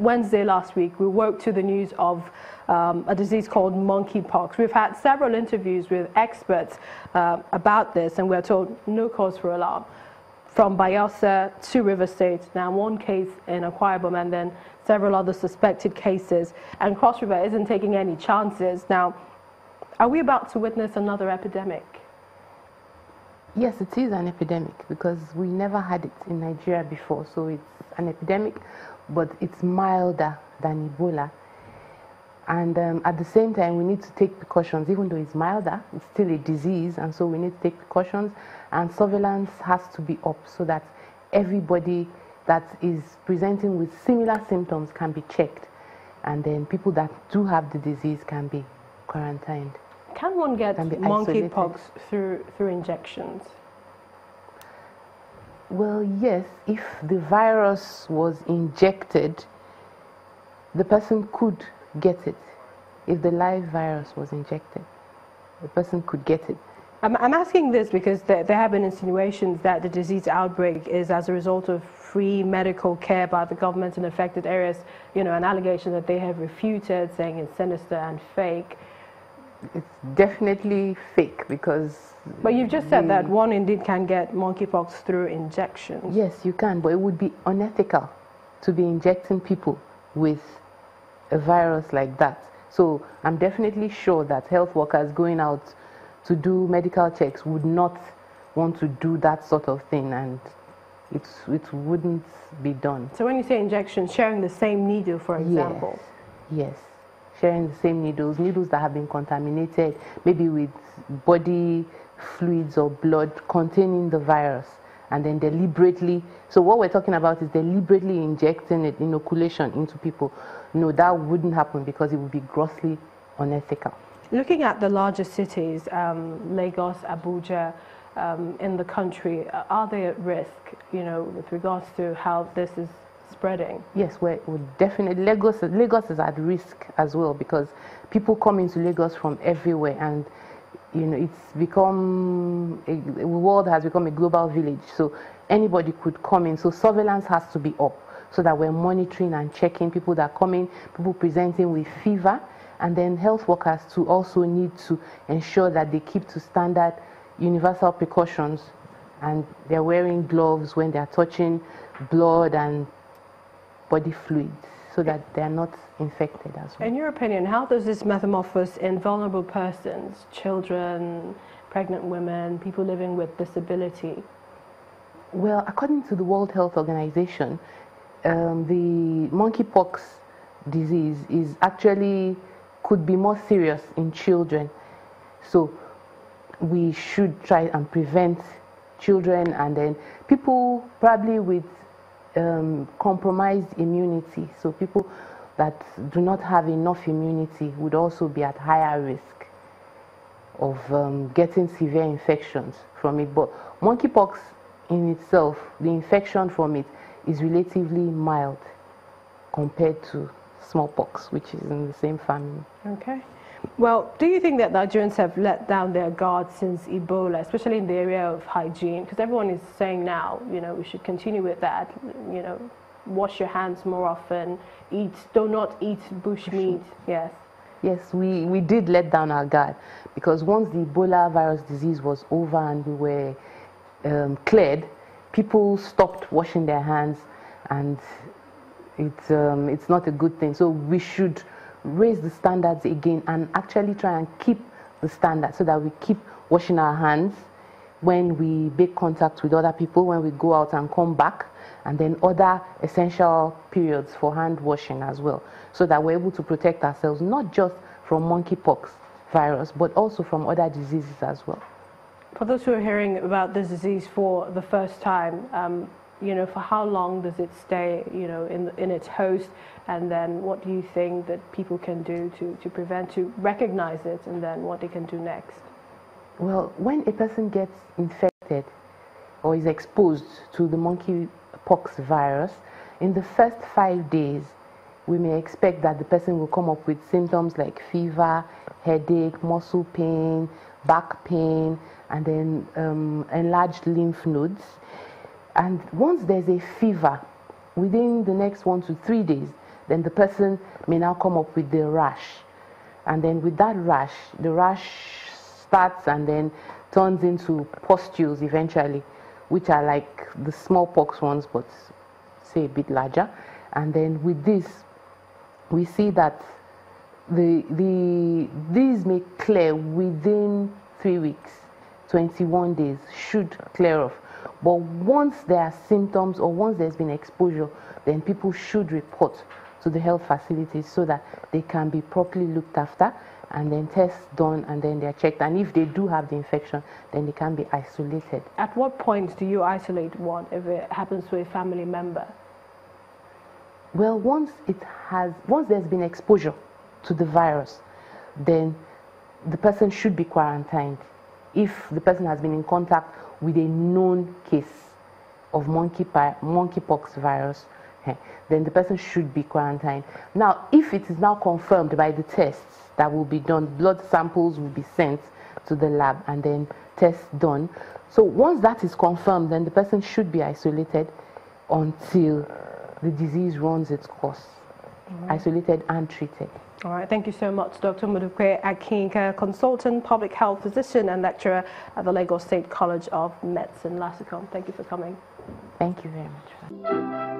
Wednesday last week, we woke to the news of a disease called monkeypox. We've had several interviews with experts about this, and we're told no cause for alarm. From Bayelsa to River State, now one case in Akwa Ibom, and then several other suspected cases. And Cross River isn't taking any chances. Now, are we about to witness another epidemic? Yes, it is an epidemic because we never had it in Nigeria before. So it's an epidemic, but it's milder than Ebola. And at the same time, we need to take precautions. Even though it's milder, it's still a disease, and so we need to take precautions. And surveillance has to be up so that everybody that is presenting with similar symptoms can be checked. And then people that do have the disease can be quarantined. Can one get monkeypox through injections? Well, yes. If the virus was injected, the person could get it. If the live virus was injected, the person could get it. I'm asking this because there have been insinuations that the disease outbreak is as a result of free medical care by the government in affected areas, you know, an allegation that they have refuted, saying it's sinister and fake. It's definitely fake because... But you've just said that one indeed can get monkeypox through injections. Yes, you can, but it would be unethical to be injecting people with a virus like that. So I'm definitely sure that health workers going out to do medical checks would not want to do that sort of thing, and it wouldn't be done. So when you say injections, sharing the same needle, for example? Yes. Sharing the same needles that have been contaminated, maybe with body fluids or blood containing the virus, and then deliberately, so what we're talking about is deliberately injecting it, inoculation into people. No, that wouldn't happen because it would be grossly unethical. Looking at the larger cities, Lagos, Abuja, in the country, are they at risk, you know, with regards to how this is spreading? Yes, we're definitely. Lagos is at risk as well because people come into Lagos from everywhere, and you know it's become the world has become a global village. So anybody could come in. So surveillance has to be up so that we're monitoring and checking people that come in, people presenting with fever, and then health workers to also need to ensure that they keep to standard universal precautions, and they're wearing gloves when they're touching blood and body fluids so that they are not infected as well. In your opinion, how does this metamorphose in vulnerable persons, children, pregnant women, people living with disability? Well, according to the World Health Organization, the monkeypox disease is actually could be more serious in children. So we should try and prevent children, and then people probably with compromised immunity. So people that do not have enough immunity would also be at higher risk of getting severe infections from it. But monkeypox in itself, the infection from it is relatively mild compared to smallpox, which is in the same family. Okay. Well, do you think that Nigerians have let down their guard since Ebola, especially in the area of hygiene? Because everyone is saying now, you know, we should continue with that, you know, wash your hands more often, do not eat bush meat. Yes. Yes, we did let down our guard because once the Ebola virus disease was over and we were cleared, people stopped washing their hands, and it's not a good thing. So we should raise the standards again and actually try and keep the standards so that we keep washing our hands when we make contact with other people, when we go out and come back, and then other essential periods for hand washing as well, so that we're able to protect ourselves not just from monkeypox virus but also from other diseases as well. For those who are hearing about this disease for the first time, you know, for how long does it stay, you know, in its host, and then what do you think that people can do to prevent, to recognize it, and then what they can do next? Well, when a person gets infected or is exposed to the monkeypox virus, in the first 5 days, we may expect that the person will come up with symptoms like fever, headache, muscle pain, back pain, and then enlarged lymph nodes. And once there's a fever, within the next 1 to 3 days, then the person may now come up with the rash. And then with that rash, the rash starts and then turns into pustules eventually, which are like the smallpox ones, but say a bit larger. And then with this, we see that these may clear within 3 weeks, 21 days, should clear off. But once there are symptoms or once there's been exposure, then people should report to the health facilities so that they can be properly looked after, and then tests done, and then they're checked. And if they do have the infection, then they can be isolated. At what point do you isolate one if it happens to a family member? Well, once there's been exposure to the virus, then the person should be quarantined. If the person has been in contact with a known case of monkeypox virus, then the person should be quarantined. Now, if it is now confirmed by the tests that will be done, blood samples will be sent to the lab and then tests done. So once that is confirmed, then the person should be isolated until the disease runs its course. Isolated and treated. All right, thank you so much, Dr. Modukwe Akinka, consultant, public health physician and lecturer at the Lagos State College of Medicine, LASUCOM. Thank you for coming. Thank you very much.